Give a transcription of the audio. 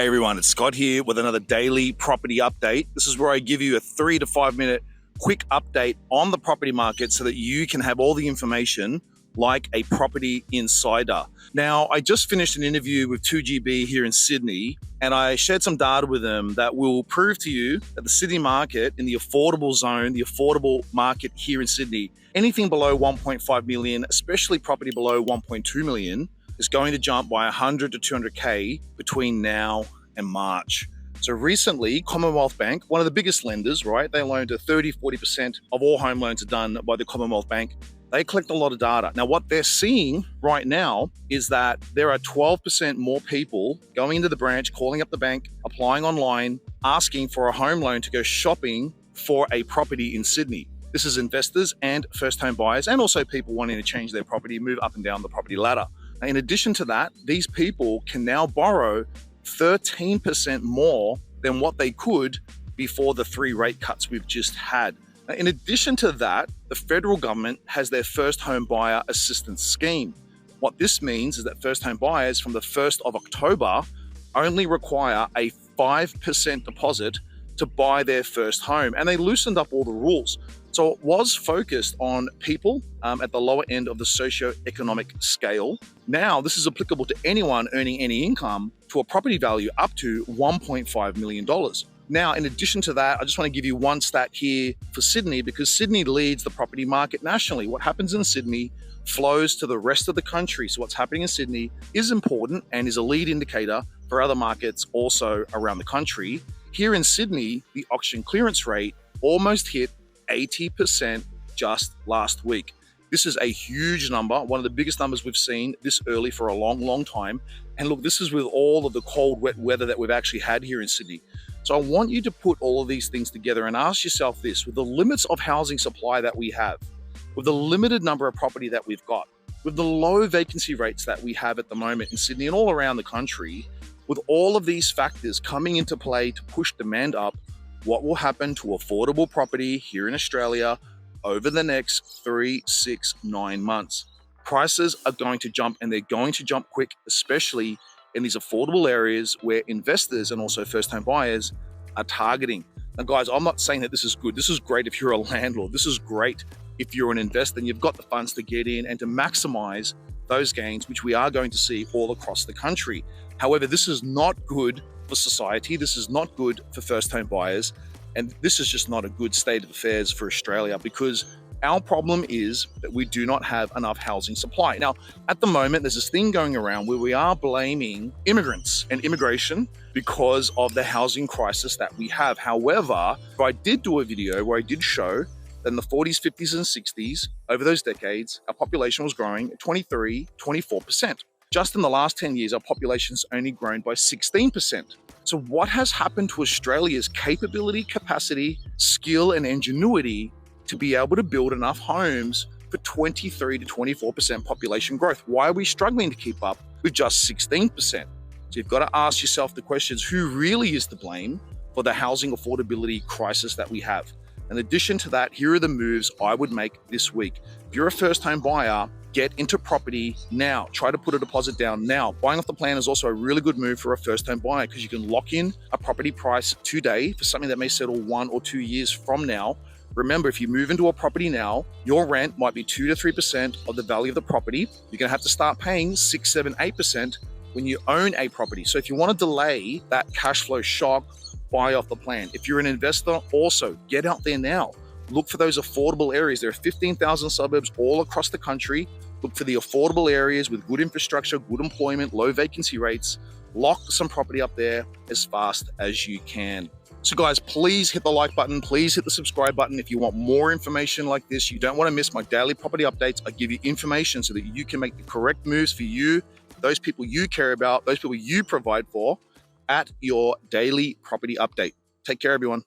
Hey everyone, it's Scott here with another daily property update. This is where I give you a 3 to 5 minute quick update on the property market so that you can have all the information like a property insider. Now, I just finished an interview with 2GB here in Sydney, and I shared some data with them that will prove to you that the Sydney market in the affordable zone, the affordable market here in Sydney, anything below 1.5 million, especially property below 1.2 million, is going to jump by 100 to 200K between now and March. So recently, Commonwealth Bank, one of the biggest lenders, right? They loan to 30-40% of all home loans are done by the Commonwealth Bank. They collect a lot of data. Now, what they're seeing right now is that there are 12% more people going into the branch, calling up the bank, applying online, asking for a home loan to go shopping for a property in Sydney. This is investors and first-home buyers, and also people wanting to change their property, move up and down the property ladder. In addition to that, these people can now borrow 13% more than what they could before the 3 rate cuts we've just had. In addition to that, the federal government has their first home buyer assistance scheme. What this means is that first home buyers from the 1st of October only require a 5% deposit to buy their first home, and they loosened up all the rules. So it was focused on people at the lower end of the socioeconomic scale. Now, this is applicable to anyone earning any income to a property value up to $1.5 million. Now, in addition to that, I just want to give you one stat here for Sydney, because Sydney leads the property market nationally. What happens in Sydney flows to the rest of the country. So what's happening in Sydney is important and is a lead indicator for other markets also around the country. Here in Sydney, the auction clearance rate almost hit 80% just last week. This is a huge number, one of the biggest numbers we've seen this early for a long time. And look, this is with all of the cold, wet weather that we've actually had here in Sydney. So I want you to put all of these things together and ask yourself this: with the limits of housing supply that we have, with the limited number of property that we've got, with the low vacancy rates that we have at the moment in Sydney and all around the country, with all of these factors coming into play to push demand up, what will happen to affordable property here in Australia over the next 3, 6, 9 months? Prices are going to jump, and they're going to jump quick, especially in these affordable areas where investors and also first-home buyers are targeting. Now, guys, I'm not saying that this is good. This is great if you're a landlord. This is great if you're an investor and you've got the funds to get in and to maximize those gains, which we are going to see all across the country. However, this is not good for society. This is not good for first-home buyers. And this is just not a good state of affairs for Australia, because our problem is that we do not have enough housing supply. Now, at the moment, there's this thing going around where we are blaming immigrants and immigration because of the housing crisis that we have. However, I did do a video where I did show that in the 40s, 50s, and 60s, over those decades, our population was growing at 23, 24%. Just in the last 10 years, our population's only grown by 16%. So what has happened to Australia's capability, capacity, skill, and ingenuity to be able to build enough homes for 23 to 24% population growth? Why are we struggling to keep up with just 16%? So you've got to ask yourself the questions: who really is to blame for the housing affordability crisis that we have? In addition to that, here are the moves I would make this week. If you're a first-home buyer, get into property now. Try to put a deposit down now. Buying off the plan is also a really good move for a first-home buyer, because you can lock in a property price today for something that may settle 1 or 2 years from now. Remember, if you move into a property now, your rent might be 2 to 3% of the value of the property. You're going to have to start paying 6, 7, 8% when you own a property. So if you want to delay that cash flow shock, buy off the plan. If you're an investor, also get out there now. Look for those affordable areas. There are 15,000 suburbs all across the country. Look for the affordable areas with good infrastructure, good employment, low vacancy rates. Lock some property up there as fast as you can. So guys, please hit the like button. Please hit the subscribe button if you want more information like this. You don't want to miss my daily property updates. I give you information so that you can make the correct moves for you, those people you care about, those people you provide for, at your daily property update. Take care, everyone.